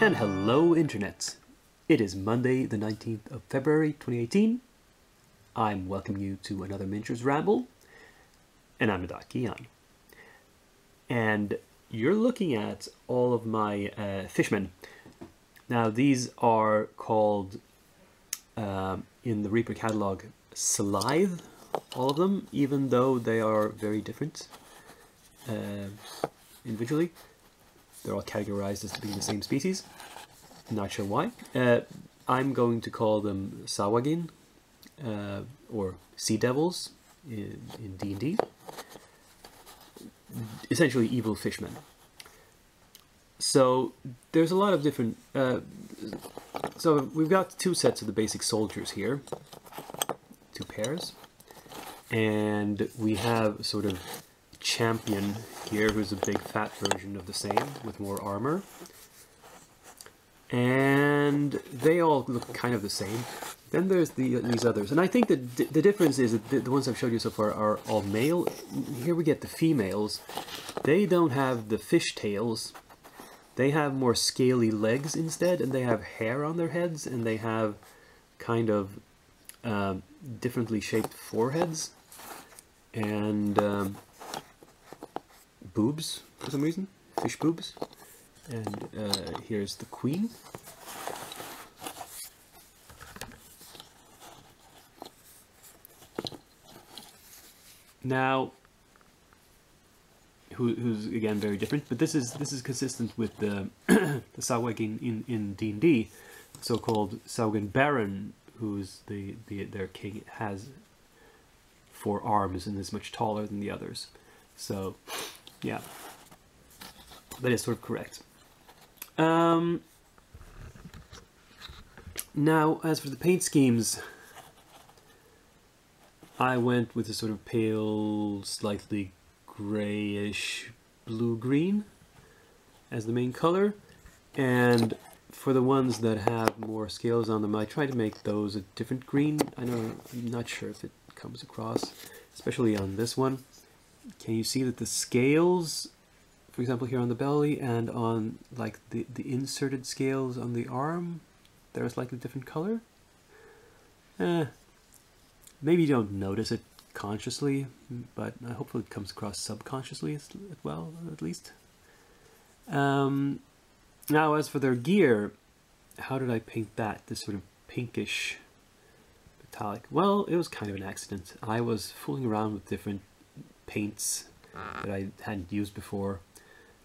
And hello Internet. It is Monday the 19th of February 2018. I'm welcoming you to another Miniatures Ramble, and I'm Keon. And you're looking at all of my fishmen. Now these are called, in the Reaper catalog, Slithe, all of them, even though they are very different individually. They're all categorized as being the same species. Not sure why. I'm going to call them Sawagin, or Sea Devils in D&D. Essentially evil fishmen. So there's a lot of different... so we've got two sets of the basic soldiers here. Two pairs. And we have sort of champion here, who's a big fat version of the same with more armor, and they all look kind of the same. Then there's these others, and I think that the difference is that the ones I've showed you so far are all male. Here we get the females. They don't have the fish tails. They have more scaly legs instead, and they have hair on their heads, and they have kind of differently shaped foreheads and boobs for some reason, fish boobs. And here's the queen. Now, who's again very different, but this is consistent with the the Sawagin in D&D, so-called Sawagin Baron, who's their king, has 4 arms and is much taller than the others. So, yeah, that is sort of correct. Now, as for the paint schemes, I went with a sort of pale, slightly grayish blue-green as the main color, and for the ones that have more scales on them, I tried to make those a different green. I'm not sure if it comes across, especially on this one. Can you see that the scales, for example here on the belly and on like the inserted scales on the arm, they're a slightly different color? Maybe you don't notice it consciously, but hopefully it comes across subconsciously as well, at least. Now as for their gear, how did I paint that? This sort of pinkish metallic. Well, it was kind of an accident. I was fooling around with different paints that I hadn't used before,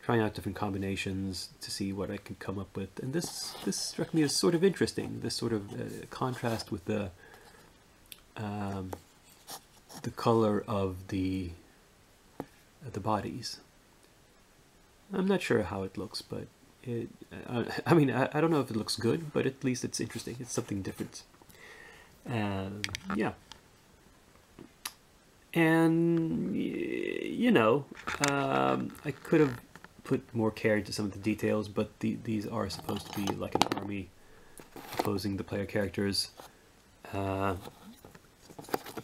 trying out different combinations to see what I could come up with, and this struck me as sort of interesting. This sort of contrast with the color of the bodies. I'm not sure how it looks, but I mean, I don't know if it looks good, but at least it's interesting. It's something different. Yeah. And, you know, I could have put more care into some of the details, but these are supposed to be like an army opposing the player characters. The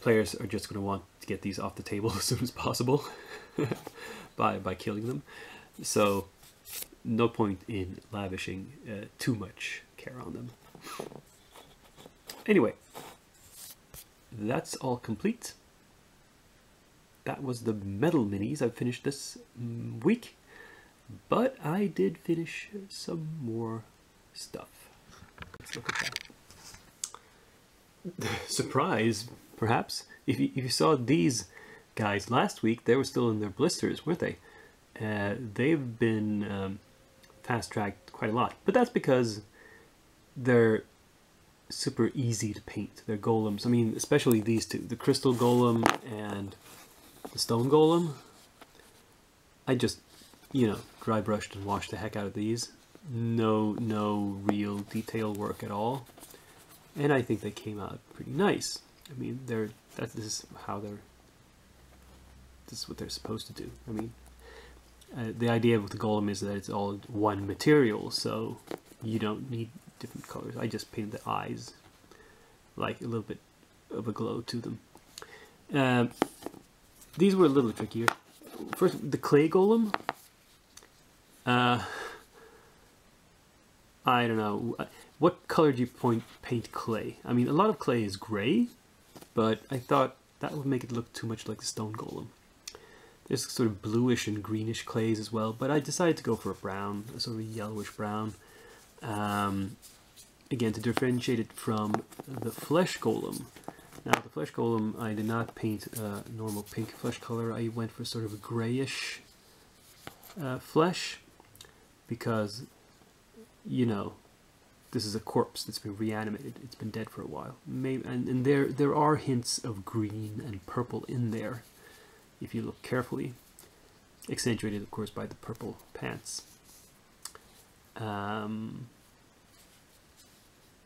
players are just going to want to get these off the table as soon as possible by killing them. So no point in lavishing too much care on them. Anyway, that's all complete. That was the metal minis I've finished this week, but I did finish some more stuff. Let's look at that. Surprise, perhaps. If you saw these guys last week, they were still in their blisters, weren't they? They've been fast-tracked quite a lot, but that's because they're super easy to paint. They're golems. I mean, especially these two, the crystal golem and the stone golem. I just, you know, dry brushed and washed the heck out of these. No real detail work at all, and I think they came out pretty nice. I mean, this is what they're supposed to do. I mean, the idea with the golem is that it's all one material, so you don't need different colors. I just painted the eyes like a little bit of a glow to them. These were a little trickier. First, the clay golem. I don't know. What color do you paint clay? I mean, a lot of clay is gray, but I thought that would make it look too much like the stone golem. There's sort of bluish and greenish clays as well, but I decided to go for a brown, a sort of yellowish brown. Again, to differentiate it from the flesh golem. Now, the flesh golem, I did not paint a normal pink flesh color. I went for sort of a grayish flesh, because, you know, this is a corpse that's been reanimated. It's been dead for a while. Maybe, and there are hints of green and purple in there, if you look carefully. Accentuated, of course, by the purple pants.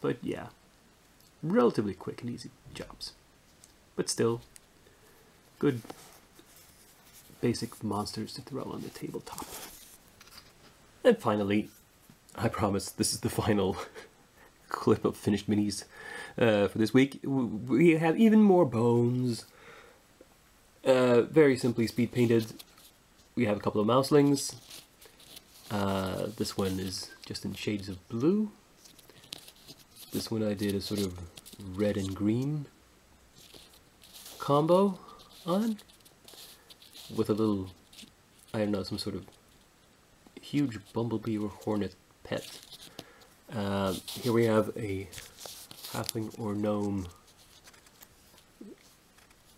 But yeah, relatively quick and easy jobs. But still, good basic monsters to throw on the tabletop. And finally, I promise this is the final clip of finished minis for this week. We have even more bones. Very simply speed painted. We have a couple of mouselings. This one is just in shades of blue. This one I did a sort of red and green combo on, with a little, I don't know, some sort of huge bumblebee or hornet pet. Here we have a halfling or gnome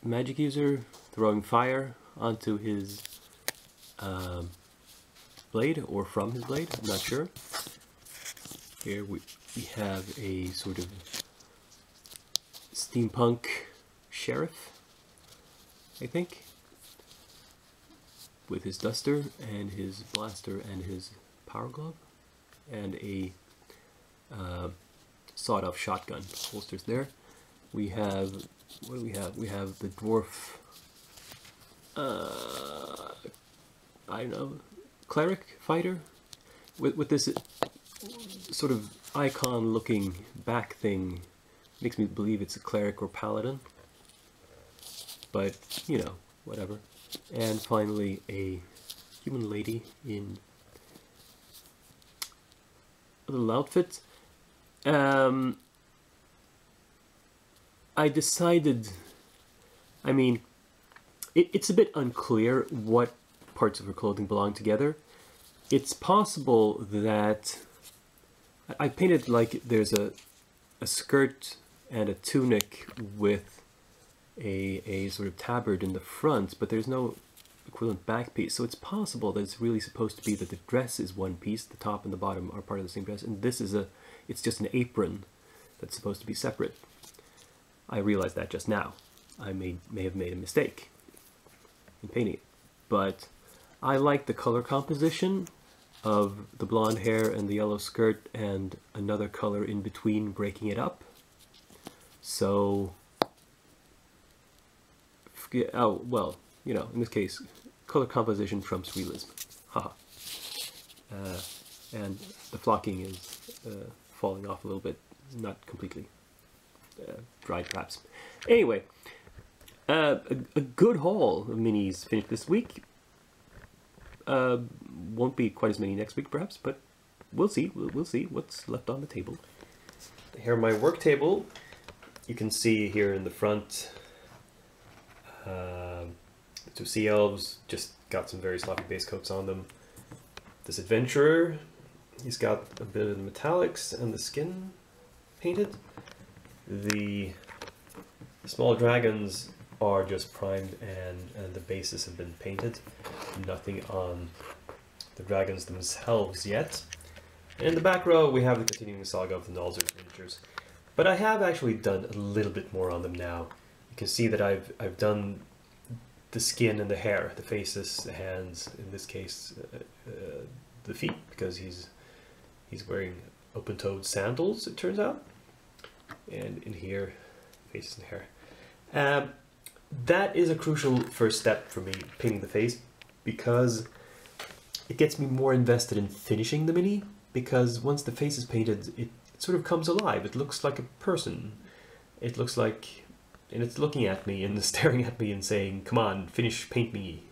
magic user throwing fire onto his blade, or from his blade, I'm not sure. Here we have a sort of steampunk sheriff, I think, with his duster and his blaster and his power glove, and a sawed-off shotgun holsters there. We have, what do we have? We have the dwarf, I don't know, cleric fighter with this sort of icon-looking back thing. Makes me believe it's a cleric or paladin, but you know, whatever. And finally, a human lady in a little outfit. I decided, I mean, it's a bit unclear what parts of her clothing belong together. It's possible that I painted like there's a skirt and a tunic with a sort of tabard in the front, but there's no equivalent back piece. So it's possible that it's really supposed to be that the dress is one piece, the top and the bottom are part of the same dress, and this is it's just an apron that's supposed to be separate. I realized that just now. I may have made a mistake in painting it, but I like the color composition of the blonde hair and the yellow skirt and another color in between breaking it up. So, oh, well, you know, in this case, color composition trumps realism. Haha. And the flocking is falling off a little bit, not completely dried perhaps. Anyway, a good haul of minis finished this week. Won't be quite as many next week perhaps, but we'll see. We'll see what's left on the table. Here my work table. You can see here in the front the two sea elves, just got some very sloppy base coats on them. This adventurer, he's got a bit of the metallics and the skin painted. The small dragons are just primed and the bases have been painted. Nothing on the dragons themselves yet. And in the back row we have the continuing saga of the Nalzur's miniatures. But I have actually done a little bit more on them now. You can see that I've done the skin and the hair, the faces, the hands, in this case the feet, because he's wearing open-toed sandals, it turns out. And in here, faces and hair. That is a crucial first step for me, painting the face, because it gets me more invested in finishing the mini, because once the face is painted, it sort of comes alive. It looks like a person. It looks like, and it's looking at me and staring at me and saying, come on, finish, paint me.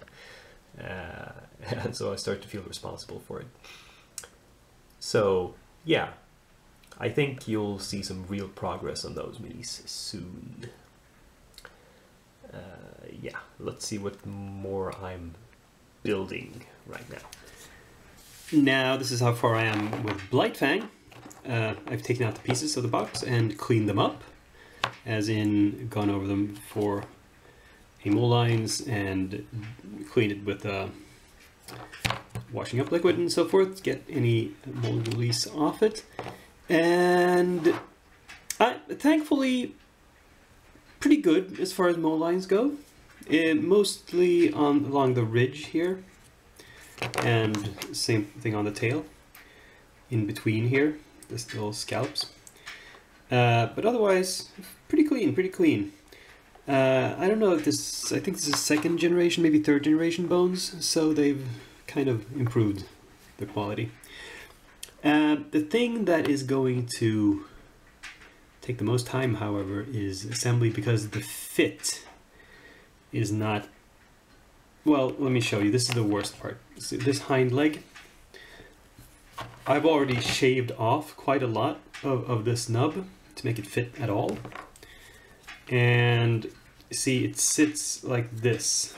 And so I start to feel responsible for it. So, yeah, I think you'll see some real progress on those minis soon. Yeah, let's see what more I'm building right now. Now this is how far I am with Blightfang. I've taken out the pieces of the box and cleaned them up, as in gone over them for mole lines and cleaned it with washing up liquid and so forth to get any mold release off it. And thankfully pretty good as far as mold lines go. Mostly along the ridge here, and same thing on the tail in between here, this little scallops. But otherwise pretty clean. I don't know if this, I think this is second generation, maybe third generation bones, so they've kind of improved the quality. The thing that is going to take the most time, however, is assembly, because the fit is not, well, let me show you. This is the worst part. So this hind leg, I've already shaved off quite a lot of this nub to make it fit at all. And see, it sits like this.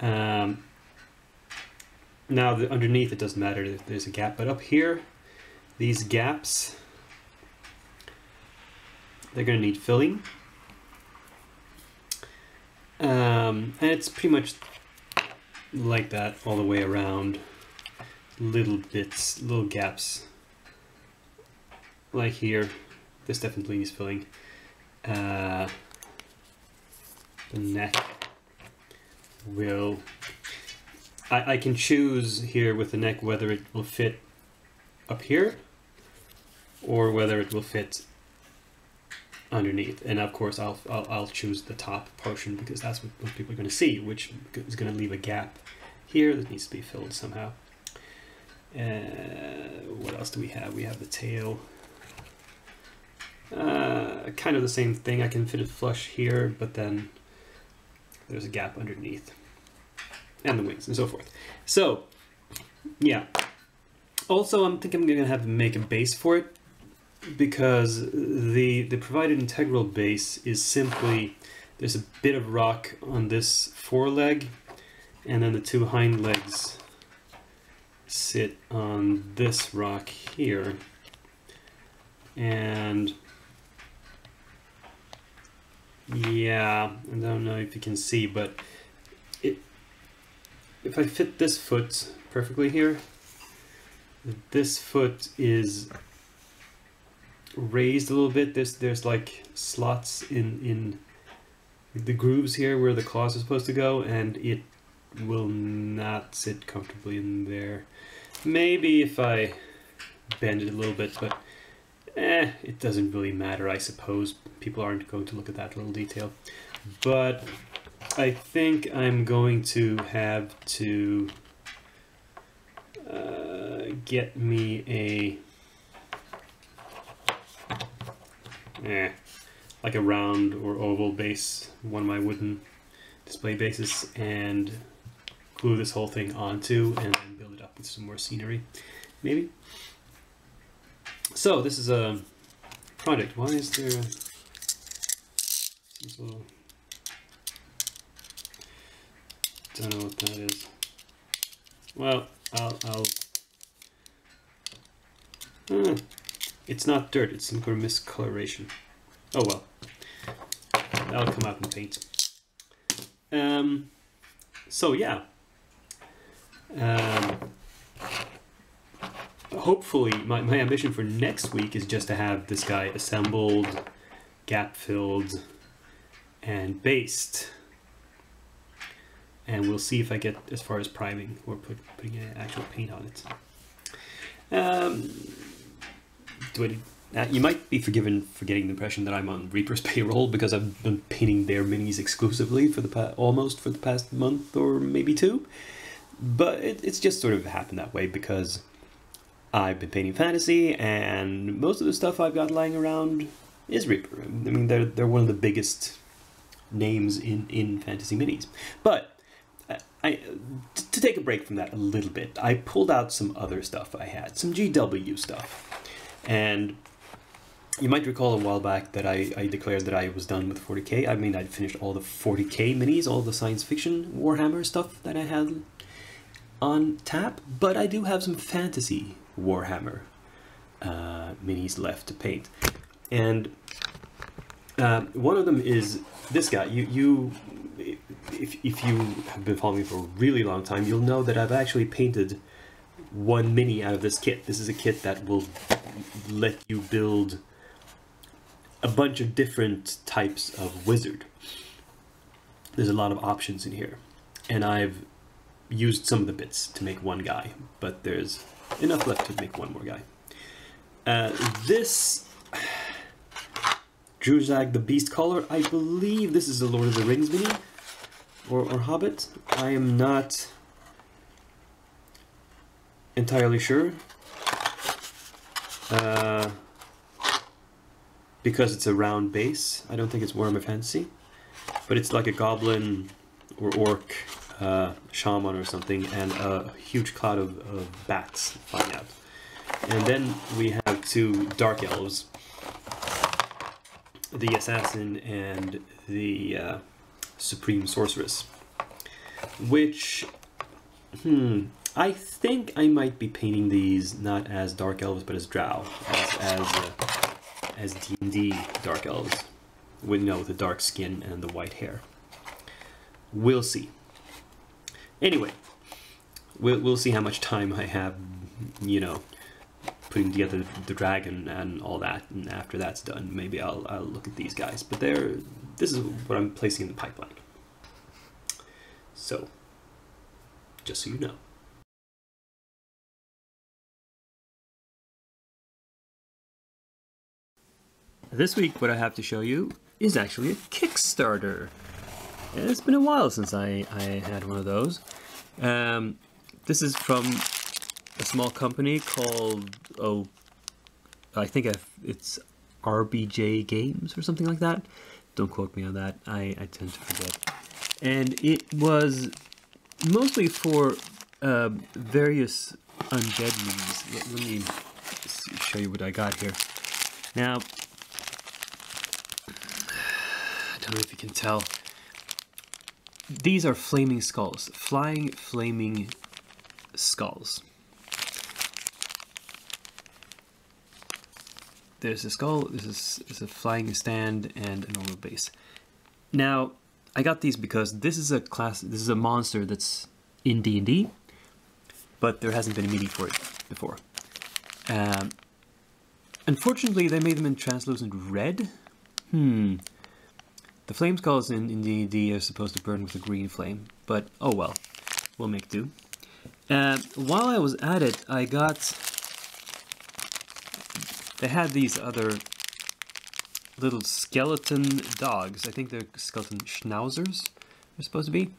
Now underneath it doesn't matter if there's a gap, but up here, these gaps, they're going to need filling. And it's pretty much like that all the way around. Little bits, little gaps. Like here, this definitely needs filling. The neck will... I can choose here with the neck whether it will fit up here or whether it will fit underneath, and of course I'll choose the top portion because that's what most people are going to see, which is going to leave a gap here that needs to be filled somehow. What else do we have? We have the tail. Kind of the same thing. I can fit it flush here, but then there's a gap underneath, and the wings and so forth. So yeah, also I'm thinking I'm going to have to make a base for it, because the provided integral base is simply, there's a bit of rock on this foreleg, and then the two hind legs sit on this rock here. And yeah, I don't know if you can see, but if I fit this foot perfectly here, this foot is raised a little bit. There's like slots in the grooves here where the claws are supposed to go, and it will not sit comfortably in there. Maybe if I bend it a little bit, but it doesn't really matter, I suppose. People aren't going to look at that little detail. But I think I'm going to have to get me like a round or oval base, one of my wooden display bases, and glue this whole thing onto and then build it up with some more scenery, maybe. So this is a project. Why is there this little, don't know what that is. Well, I'll it's not dirt, it's some kind of miscoloration. Oh well, that'll come out in paint. So yeah, hopefully my ambition for next week is just to have this guy assembled, gap filled, and based, and we'll see if I get as far as priming or putting actual paint on it. You might be forgiven for getting the impression that I'm on Reaper's payroll, because I've been painting their minis exclusively for almost for the past month or maybe two. But it's just sort of happened that way because I've been painting fantasy, and most of the stuff I've got lying around is Reaper. I mean, they're one of the biggest names in fantasy minis. But to take a break from that a little bit, I pulled out some other stuff I had, some GW stuff. And you might recall a while back that I declared that I was done with 40k. I mean, I'd finished all the 40k minis, all the science fiction Warhammer stuff that I had on tap, but I do have some fantasy Warhammer minis left to paint. And one of them is this guy. If you have been following me for a really long time, you'll know that I've actually painted one mini out of this kit. This is a kit that will let you build a bunch of different types of wizard. There's a lot of options in here, and I've used some of the bits to make one guy, but there's enough left to make one more guy. This Druzag the Beast Caller, I believe this is the Lord of the Rings mini, or Hobbit. I am not entirely sure, because it's a round base. I don't think it's Warhammer Fantasy, but it's like a goblin or orc shaman or something, and a huge cloud of bats flying out. And then we have two dark elves, the assassin and the supreme sorceress, which I think I might be painting these not as dark elves but as drow, as D&D dark elves, with the dark skin and the white hair. We'll see. Anyway, we'll see how much time I have, putting together the dragon and all that, and after that's done, maybe I'll look at these guys. But this is what I'm placing in the pipeline. So, just so you know. This week, what I have to show you is actually a Kickstarter. It's been a while since I had one of those. This is from a small company called, I think it's RBJ Games or something like that. Don't quote me on that. I tend to forget. And it was mostly for various undead minis. Let me show you what I got here. Now, I don't know if you can tell. These are flaming skulls. Flying, flaming skulls. There's a skull, this is a flying stand, and a normal base. Now, I got these because this is a monster that's in D&D, but there hasn't been a mini for it before. Unfortunately, they made them in translucent red. The flame skulls in D&D are supposed to burn with a green flame, but oh well, we'll make do. While I was at it, they had these other little skeleton dogs. I think they're skeleton schnauzers, they're supposed to be.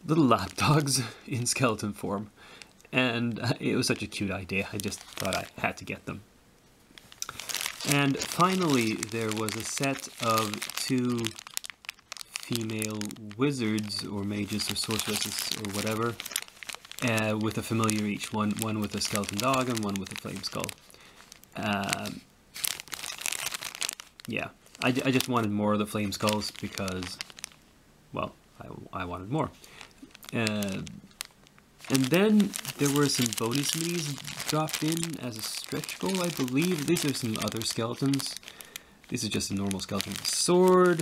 Little lap dogs in skeleton form. And it was such a cute idea, I just thought I had to get them. And finally, there was a set of two female wizards or mages or sorceresses or whatever, with a familiar each, one with a skeleton dog and one with a flame skull. Yeah, I just wanted more of the flame skulls because, well, I wanted more. And then there were some bonus minis dropped in as a stretch goal, I believe. These are some other skeletons. This is just a normal skeleton with a sword.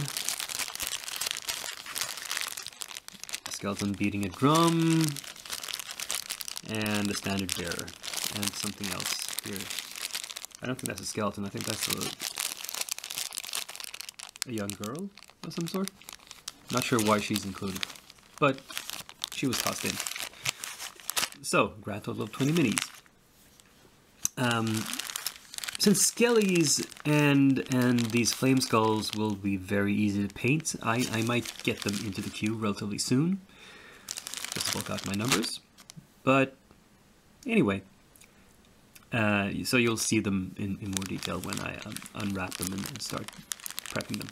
A skeleton beating a drum. And a standard bearer. And something else here. I don't think that's a skeleton. I think that's a young girl of some sort. Not sure why she's included. But she was tossed in. So, grand total of 20 minis. Since skellies and these flame skulls will be very easy to paint, I might get them into the queue relatively soon. Just to bulk out my numbers. But, anyway. So you'll see them in more detail when I unwrap them and start prepping them.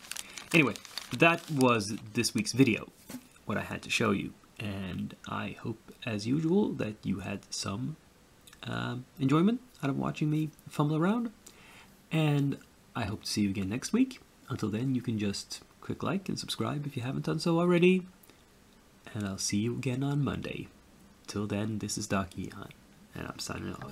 Anyway, that was this week's video, what I had to show you. And I hope, as usual, that you had some enjoyment out of watching me fumble around. And I hope to see you again next week. Until then, you can just click like and subscribe if you haven't done so already. And I'll see you again on Monday. Till then, this is Doc Eon, and I'm signing off.